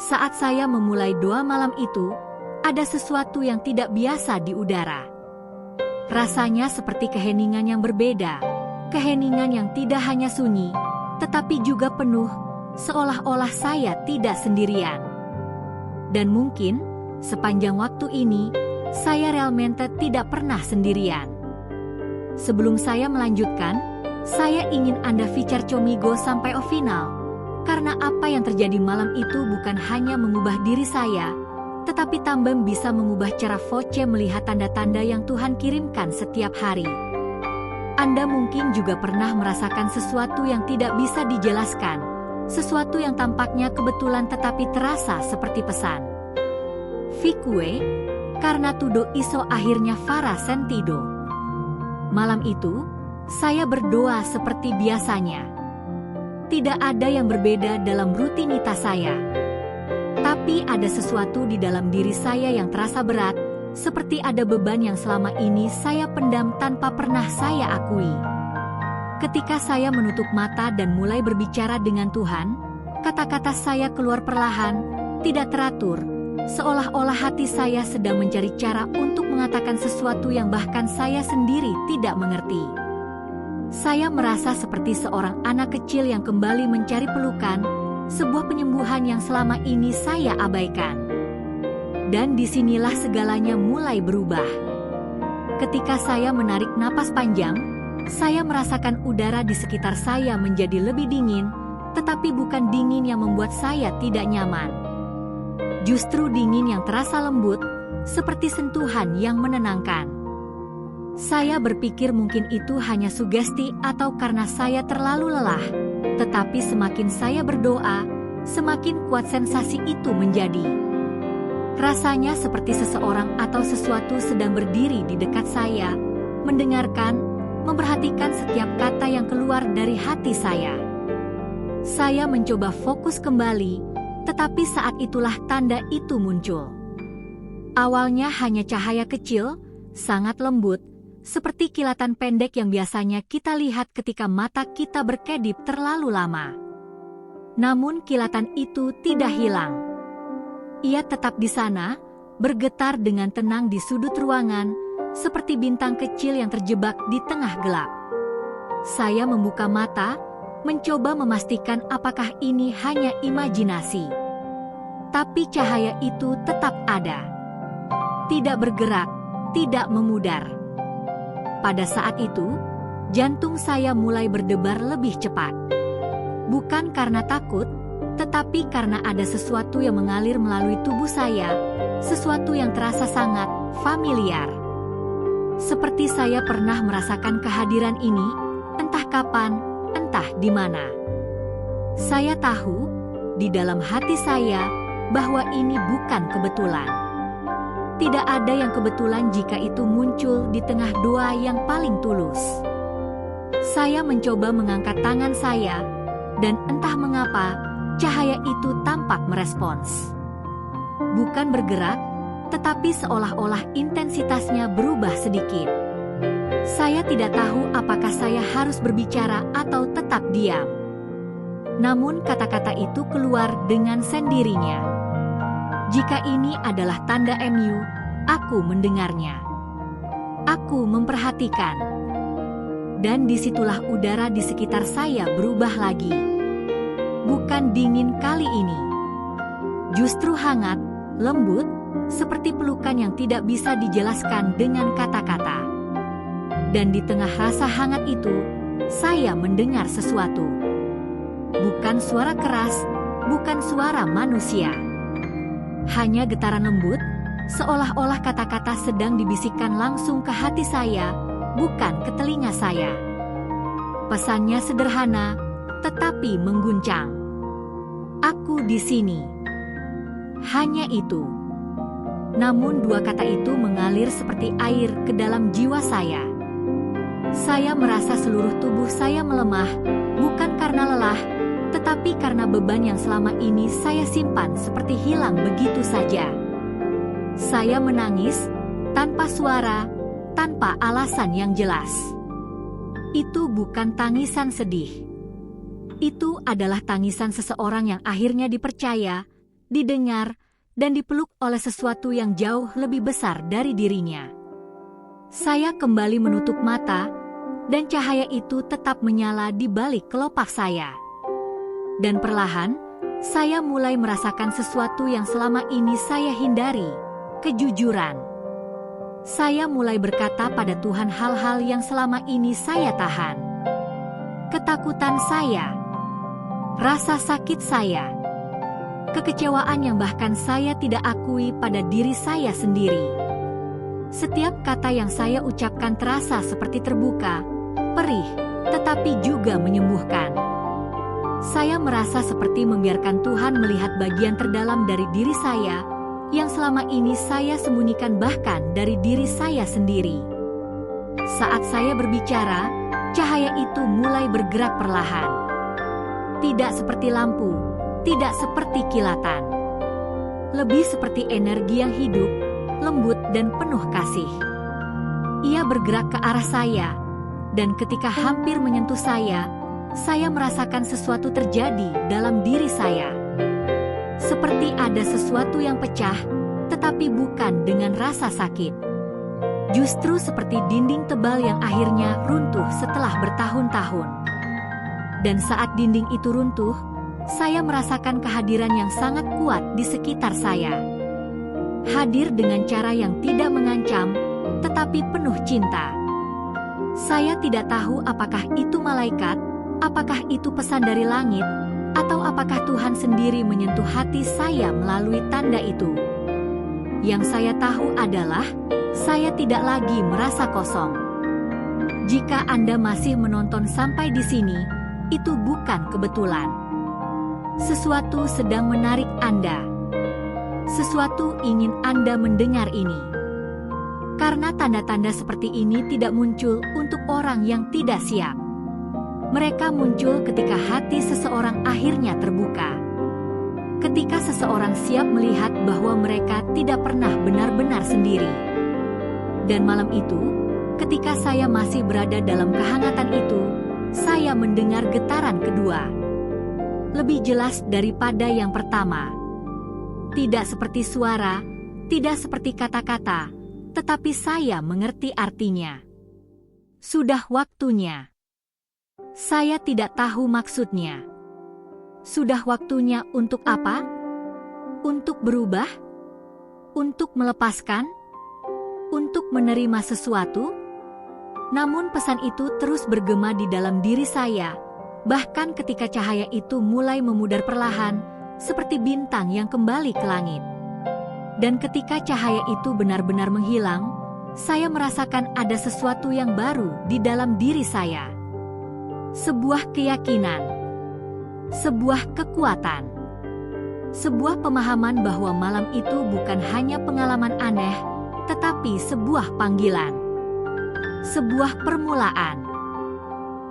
Saat saya memulai doa malam itu, ada sesuatu yang tidak biasa di udara. Rasanya seperti keheningan yang berbeda, keheningan yang tidak hanya sunyi, tetapi juga penuh, seolah-olah saya tidak sendirian. Dan mungkin, sepanjang waktu ini, saya realmente tidak pernah sendirian. Sebelum saya melanjutkan, saya ingin Anda feature Comigo sampai final, karena apa yang terjadi malam itu bukan hanya mengubah diri saya, tetapi tambah bisa mengubah cara Voce melihat tanda-tanda yang Tuhan kirimkan setiap hari. Anda mungkin juga pernah merasakan sesuatu yang tidak bisa dijelaskan, sesuatu yang tampaknya kebetulan tetapi terasa seperti pesan. Fikue, karena tudo iso akhirnya fara sentido. Malam itu, saya berdoa seperti biasanya. Tidak ada yang berbeda dalam rutinitas saya. Tapi ada sesuatu di dalam diri saya yang terasa berat, seperti ada beban yang selama ini saya pendam tanpa pernah saya akui. Ketika saya menutup mata dan mulai berbicara dengan Tuhan, kata-kata saya keluar perlahan, tidak teratur, seolah-olah hati saya sedang mencari cara untuk mengatakan sesuatu yang bahkan saya sendiri tidak mengerti. Saya merasa seperti seorang anak kecil yang kembali mencari pelukan, sebuah penyembuhan yang selama ini saya abaikan. Dan disinilah segalanya mulai berubah. Ketika saya menarik napas panjang, saya merasakan udara di sekitar saya menjadi lebih dingin, tetapi bukan dingin yang membuat saya tidak nyaman. Justru dingin yang terasa lembut, seperti sentuhan yang menenangkan. Saya berpikir mungkin itu hanya sugesti atau karena saya terlalu lelah. Tetapi semakin saya berdoa, semakin kuat sensasi itu menjadi. Rasanya seperti seseorang atau sesuatu sedang berdiri di dekat saya, mendengarkan, memperhatikan setiap kata yang keluar dari hati saya. Saya mencoba fokus kembali, tetapi saat itulah tanda itu muncul. Awalnya hanya cahaya kecil, sangat lembut, seperti kilatan pendek yang biasanya kita lihat ketika mata kita berkedip terlalu lama. Namun kilatan itu tidak hilang. Ia tetap di sana, bergetar dengan tenang di sudut ruangan, seperti bintang kecil yang terjebak di tengah gelap. Saya membuka mata, mencoba memastikan apakah ini hanya imajinasi. Tapi cahaya itu tetap ada. Tidak bergerak, tidak memudar. Pada saat itu, jantung saya mulai berdebar lebih cepat. Bukan karena takut, tetapi karena ada sesuatu yang mengalir melalui tubuh saya, sesuatu yang terasa sangat familiar. Seperti saya pernah merasakan kehadiran ini, entah kapan, entah di mana. Saya tahu, di dalam hati saya, bahwa ini bukan kebetulan. Tidak ada yang kebetulan jika itu muncul di tengah doa yang paling tulus. Saya mencoba mengangkat tangan saya, dan entah mengapa, cahaya itu tampak merespons. Bukan bergerak, tetapi seolah-olah intensitasnya berubah sedikit. Saya tidak tahu apakah saya harus berbicara atau tetap diam. Namun kata-kata itu keluar dengan sendirinya. Jika ini adalah tanda MU, aku mendengarnya. Aku memperhatikan. Dan disitulah udara di sekitar saya berubah lagi. Bukan dingin kali ini. Justru hangat, lembut, seperti pelukan yang tidak bisa dijelaskan dengan kata-kata. Dan di tengah rasa hangat itu, saya mendengar sesuatu. Bukan suara keras, bukan suara manusia. Hanya getaran lembut, seolah-olah kata-kata sedang dibisikkan langsung ke hati saya, bukan ke telinga saya. Pesannya sederhana, tetapi mengguncang. Aku di sini. Hanya itu. Namun dua kata itu mengalir seperti air ke dalam jiwa saya. Saya merasa seluruh tubuh saya melemah, bukan karena lelah, tetapi karena beban yang selama ini saya simpan seperti hilang begitu saja. Saya menangis, tanpa suara, tanpa alasan yang jelas. Itu bukan tangisan sedih. Itu adalah tangisan seseorang yang akhirnya dipercaya, didengar, dan dipeluk oleh sesuatu yang jauh lebih besar dari dirinya. Saya kembali menutup mata, dan cahaya itu tetap menyala di balik kelopak saya. Dan perlahan, saya mulai merasakan sesuatu yang selama ini saya hindari, kejujuran. Saya mulai berkata pada Tuhan hal-hal yang selama ini saya tahan. Ketakutan saya, rasa sakit saya, kekecewaan yang bahkan saya tidak akui pada diri saya sendiri. Setiap kata yang saya ucapkan terasa seperti terbuka, perih, tetapi juga menyembuhkan. Saya merasa seperti membiarkan Tuhan melihat bagian terdalam dari diri saya yang selama ini saya sembunyikan bahkan dari diri saya sendiri. Saat saya berbicara, cahaya itu mulai bergerak perlahan. Tidak seperti lampu, tidak seperti kilatan. Lebih seperti energi yang hidup, lembut dan penuh kasih. Ia bergerak ke arah saya, dan ketika hampir menyentuh saya merasakan sesuatu terjadi dalam diri saya. Seperti ada sesuatu yang pecah, tetapi bukan dengan rasa sakit. Justru seperti dinding tebal yang akhirnya runtuh setelah bertahun-tahun. Dan saat dinding itu runtuh, saya merasakan kehadiran yang sangat kuat di sekitar saya. Hadir dengan cara yang tidak mengancam, tetapi penuh cinta. Saya tidak tahu apakah itu malaikat, apakah itu pesan dari langit, atau apakah Tuhan sendiri menyentuh hati saya melalui tanda itu. Yang saya tahu adalah, saya tidak lagi merasa kosong. Jika Anda masih menonton sampai di sini, itu bukan kebetulan. Sesuatu sedang menarik Anda. Sesuatu ingin Anda mendengar ini. Karena tanda-tanda seperti ini tidak muncul untuk orang yang tidak siap. Mereka muncul ketika hati seseorang akhirnya terbuka. Ketika seseorang siap melihat bahwa mereka tidak pernah benar-benar sendiri. Dan malam itu, ketika saya masih berada dalam kehangatan itu, saya mendengar getaran kedua. Lebih jelas daripada yang pertama. Tidak seperti suara, tidak seperti kata-kata, tetapi saya mengerti artinya. Sudah waktunya. Saya tidak tahu maksudnya. Sudah waktunya untuk apa? Untuk berubah? Untuk melepaskan? Untuk menerima sesuatu? Namun pesan itu terus bergema di dalam diri saya, bahkan ketika cahaya itu mulai memudar perlahan, seperti bintang yang kembali ke langit. Dan ketika cahaya itu benar-benar menghilang, saya merasakan ada sesuatu yang baru di dalam diri saya. Sebuah keyakinan, sebuah kekuatan, sebuah pemahaman bahwa malam itu bukan hanya pengalaman aneh, tetapi sebuah panggilan, sebuah permulaan.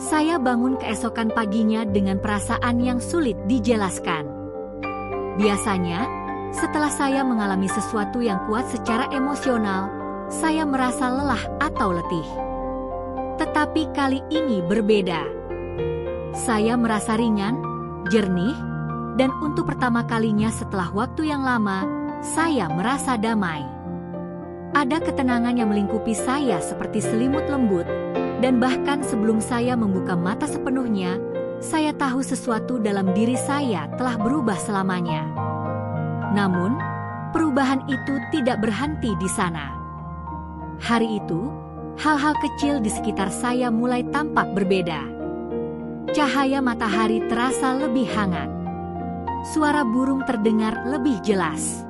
Saya bangun keesokan paginya dengan perasaan yang sulit dijelaskan. Biasanya, setelah saya mengalami sesuatu yang kuat secara emosional, saya merasa lelah atau letih. Tetapi kali ini berbeda. Saya merasa ringan, jernih, dan untuk pertama kalinya setelah waktu yang lama, saya merasa damai. Ada ketenangan yang melingkupi saya seperti selimut lembut, dan bahkan sebelum saya membuka mata sepenuhnya, saya tahu sesuatu dalam diri saya telah berubah selamanya. Namun, perubahan itu tidak berhenti di sana. Hari itu, hal-hal kecil di sekitar saya mulai tampak berbeda. Cahaya matahari terasa lebih hangat. Suara burung terdengar lebih jelas.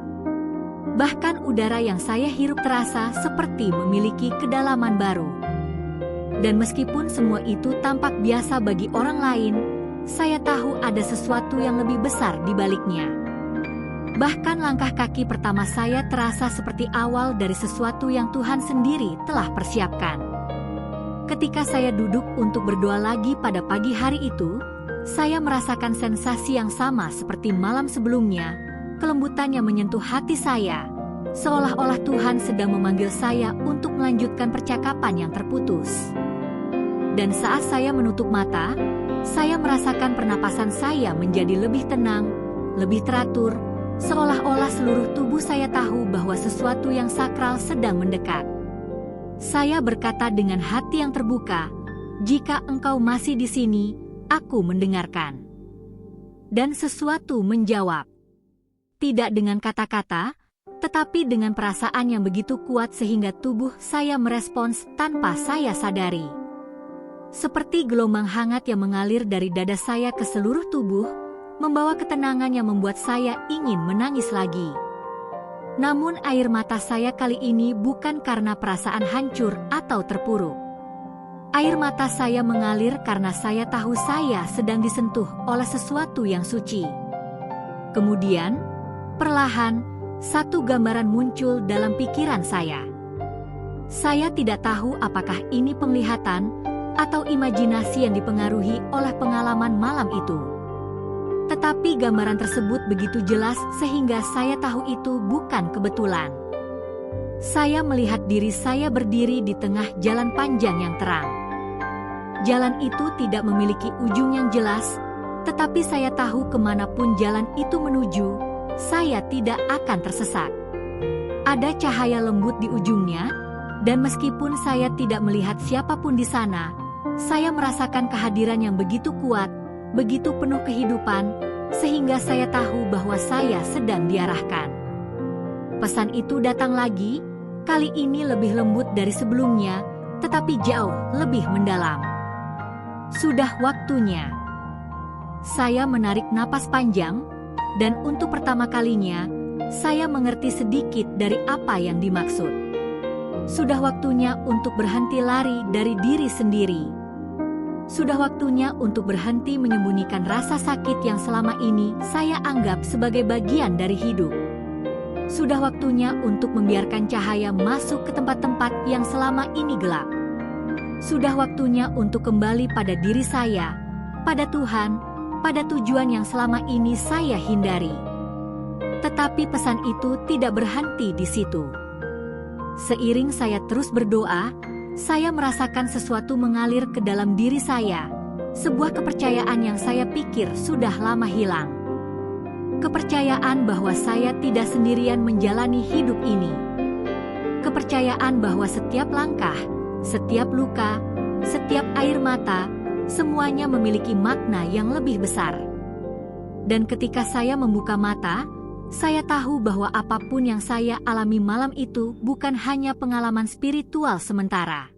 Bahkan udara yang saya hirup terasa seperti memiliki kedalaman baru. Dan meskipun semua itu tampak biasa bagi orang lain, saya tahu ada sesuatu yang lebih besar di baliknya. Bahkan langkah kaki pertama saya terasa seperti awal dari sesuatu yang Tuhan sendiri telah persiapkan. Ketika saya duduk untuk berdoa lagi pada pagi hari itu, saya merasakan sensasi yang sama seperti malam sebelumnya, kelembutan yang menyentuh hati saya, seolah-olah Tuhan sedang memanggil saya untuk melanjutkan percakapan yang terputus. Dan saat saya menutup mata, saya merasakan pernapasan saya menjadi lebih tenang, lebih teratur, Seolah-olah seluruh tubuh saya tahu bahwa sesuatu yang sakral sedang mendekat. Saya berkata dengan hati yang terbuka, "Jika engkau masih di sini, aku mendengarkan." Dan sesuatu menjawab. Tidak dengan kata-kata, tetapi dengan perasaan yang begitu kuat sehingga tubuh saya merespons tanpa saya sadari. Seperti gelombang hangat yang mengalir dari dada saya ke seluruh tubuh, membawa ketenangan yang membuat saya ingin menangis lagi. Namun air mata saya kali ini bukan karena perasaan hancur atau terpuruk. Air mata saya mengalir karena saya tahu saya sedang disentuh oleh sesuatu yang suci. Kemudian, perlahan, satu gambaran muncul dalam pikiran saya. Saya tidak tahu apakah ini penglihatan atau imajinasi yang dipengaruhi oleh pengalaman malam itu. Tetapi gambaran tersebut begitu jelas sehingga saya tahu itu bukan kebetulan. Saya melihat diri saya berdiri di tengah jalan panjang yang terang. Jalan itu tidak memiliki ujung yang jelas, tetapi saya tahu kemanapun jalan itu menuju, saya tidak akan tersesat. Ada cahaya lembut di ujungnya, dan meskipun saya tidak melihat siapapun di sana, saya merasakan kehadiran yang begitu kuat, begitu penuh kehidupan, sehingga saya tahu bahwa saya sedang diarahkan. Pesan itu datang lagi, kali ini lebih lembut dari sebelumnya, tetapi jauh lebih mendalam. Sudah waktunya. Saya menarik napas panjang, dan untuk pertama kalinya, saya mengerti sedikit dari apa yang dimaksud. Sudah waktunya untuk berhenti lari dari diri sendiri. Sudah waktunya untuk berhenti menyembunyikan rasa sakit yang selama ini saya anggap sebagai bagian dari hidup. Sudah waktunya untuk membiarkan cahaya masuk ke tempat-tempat yang selama ini gelap. Sudah waktunya untuk kembali pada diri saya, pada Tuhan, pada tujuan yang selama ini saya hindari. Tetapi pesan itu tidak berhenti di situ. Seiring saya terus berdoa, saya merasakan sesuatu mengalir ke dalam diri saya, sebuah kepercayaan yang saya pikir sudah lama hilang. Kepercayaan bahwa saya tidak sendirian menjalani hidup ini. Kepercayaan bahwa setiap langkah, setiap luka, setiap air mata, semuanya memiliki makna yang lebih besar. Dan ketika saya membuka mata, saya tahu bahwa apapun yang saya alami malam itu bukan hanya pengalaman spiritual sementara.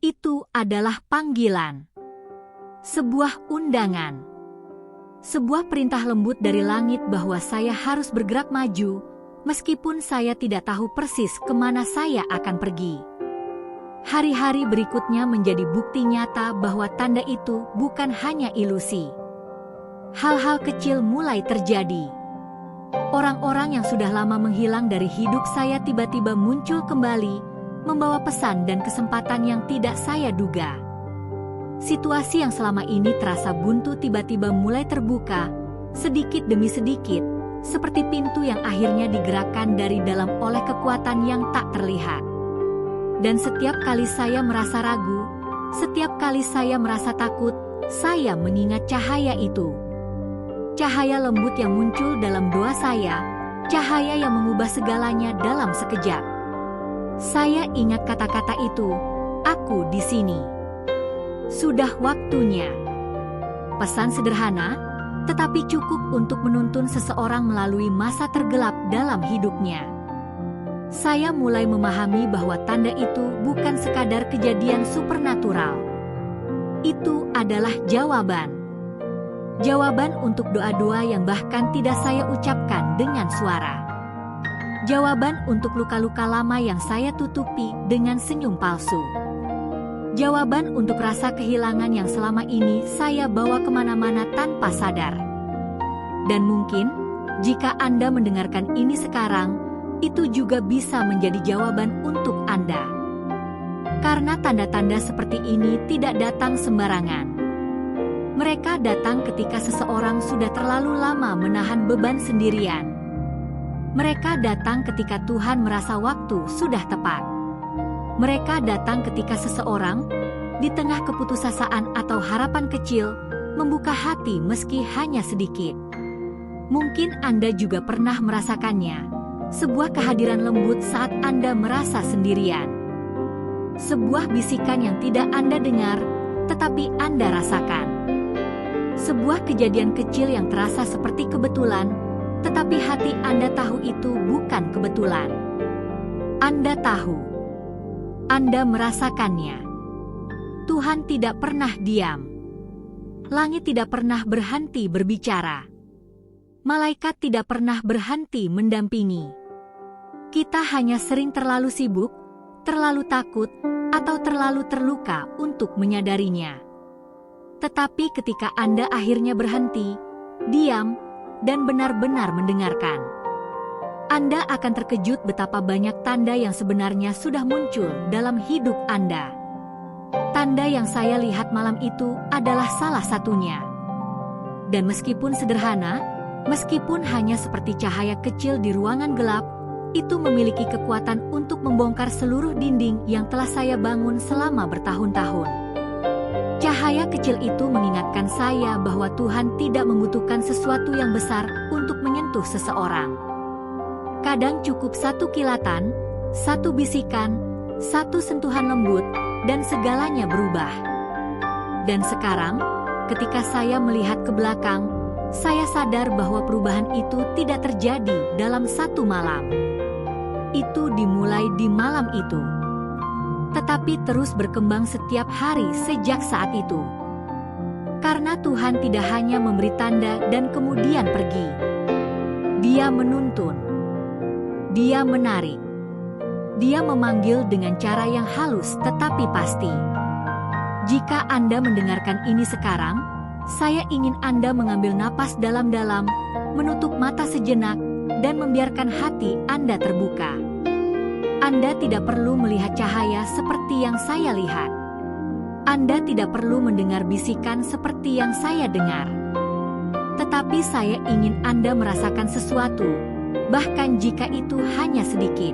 Itu adalah panggilan. Sebuah undangan. Sebuah perintah lembut dari langit bahwa saya harus bergerak maju, meskipun saya tidak tahu persis kemana saya akan pergi. Hari-hari berikutnya menjadi bukti nyata bahwa tanda itu bukan hanya ilusi. Hal-hal kecil mulai terjadi. Orang-orang yang sudah lama menghilang dari hidup saya tiba-tiba muncul kembali, membawa pesan dan kesempatan yang tidak saya duga. Situasi yang selama ini terasa buntu tiba-tiba mulai terbuka, sedikit demi sedikit, seperti pintu yang akhirnya digerakkan dari dalam oleh kekuatan yang tak terlihat. Dan setiap kali saya merasa ragu, setiap kali saya merasa takut, saya mengingat cahaya itu. Cahaya lembut yang muncul dalam doa saya, cahaya yang mengubah segalanya dalam sekejap. Saya ingat kata-kata itu, "Aku di sini." Sudah waktunya. Pesan sederhana, tetapi cukup untuk menuntun seseorang melalui masa tergelap dalam hidupnya. Saya mulai memahami bahwa tanda itu bukan sekadar kejadian supernatural. Itu adalah jawaban. Jawaban untuk doa-doa yang bahkan tidak saya ucapkan dengan suara. Jawaban untuk luka-luka lama yang saya tutupi dengan senyum palsu. Jawaban untuk rasa kehilangan yang selama ini saya bawa kemana-mana tanpa sadar. Dan mungkin, jika Anda mendengarkan ini sekarang, itu juga bisa menjadi jawaban untuk Anda. Karena tanda-tanda seperti ini tidak datang sembarangan. Mereka datang ketika seseorang sudah terlalu lama menahan beban sendirian. Mereka datang ketika Tuhan merasa waktu sudah tepat. Mereka datang ketika seseorang, di tengah keputusasaan atau harapan kecil, membuka hati meski hanya sedikit. Mungkin Anda juga pernah merasakannya, sebuah kehadiran lembut saat Anda merasa sendirian. Sebuah bisikan yang tidak Anda dengar, tetapi Anda rasakan. Sebuah kejadian kecil yang terasa seperti kebetulan, tetapi hati Anda tahu itu bukan kebetulan. Anda tahu. Anda merasakannya. Tuhan tidak pernah diam. Langit tidak pernah berhenti berbicara. Malaikat tidak pernah berhenti mendampingi. Kita hanya sering terlalu sibuk, terlalu takut, atau terlalu terluka untuk menyadarinya. Tetapi ketika Anda akhirnya berhenti, diam, dan benar-benar mendengarkan, Anda akan terkejut betapa banyak tanda yang sebenarnya sudah muncul dalam hidup Anda. Tanda yang saya lihat malam itu adalah salah satunya. Dan meskipun sederhana, meskipun hanya seperti cahaya kecil di ruangan gelap, itu memiliki kekuatan untuk membongkar seluruh dinding yang telah saya bangun selama bertahun-tahun. Cahaya kecil itu mengingatkan saya bahwa Tuhan tidak membutuhkan sesuatu yang besar untuk menyentuh seseorang. Kadang cukup satu kilatan, satu bisikan, satu sentuhan lembut, dan segalanya berubah. Dan sekarang, ketika saya melihat ke belakang, saya sadar bahwa perubahan itu tidak terjadi dalam satu malam. Itu dimulai di malam itu, tetapi terus berkembang setiap hari sejak saat itu. Karena Tuhan tidak hanya memberi tanda dan kemudian pergi. Dia menuntun. Dia menarik. Dia memanggil dengan cara yang halus tetapi pasti. Jika Anda mendengarkan ini sekarang, saya ingin Anda mengambil napas dalam-dalam, menutup mata sejenak, dan membiarkan hati Anda terbuka. Anda tidak perlu melihat cahaya seperti yang saya lihat. Anda tidak perlu mendengar bisikan seperti yang saya dengar. Tetapi saya ingin Anda merasakan sesuatu, bahkan jika itu hanya sedikit.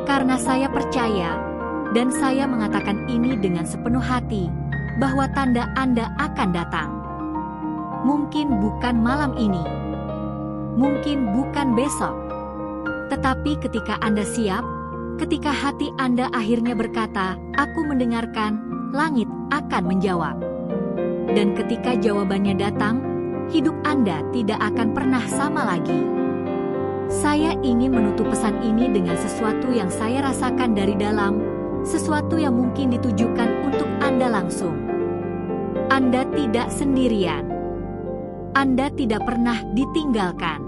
Karena saya percaya, dan saya mengatakan ini dengan sepenuh hati, bahwa tanda Anda akan datang. Mungkin bukan malam ini, mungkin bukan besok, tetapi ketika Anda siap, ketika hati Anda akhirnya berkata, "Aku mendengarkan," langit akan menjawab. Dan ketika jawabannya datang, hidup Anda tidak akan pernah sama lagi. Saya ingin menutup pesan ini dengan sesuatu yang saya rasakan dari dalam, sesuatu yang mungkin ditujukan untuk Anda langsung. Anda tidak sendirian. Anda tidak pernah ditinggalkan.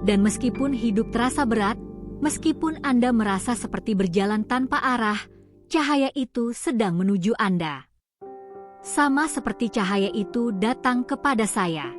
Dan meskipun hidup terasa berat, meskipun Anda merasa seperti berjalan tanpa arah, cahaya itu sedang menuju Anda. Sama seperti cahaya itu datang kepada saya.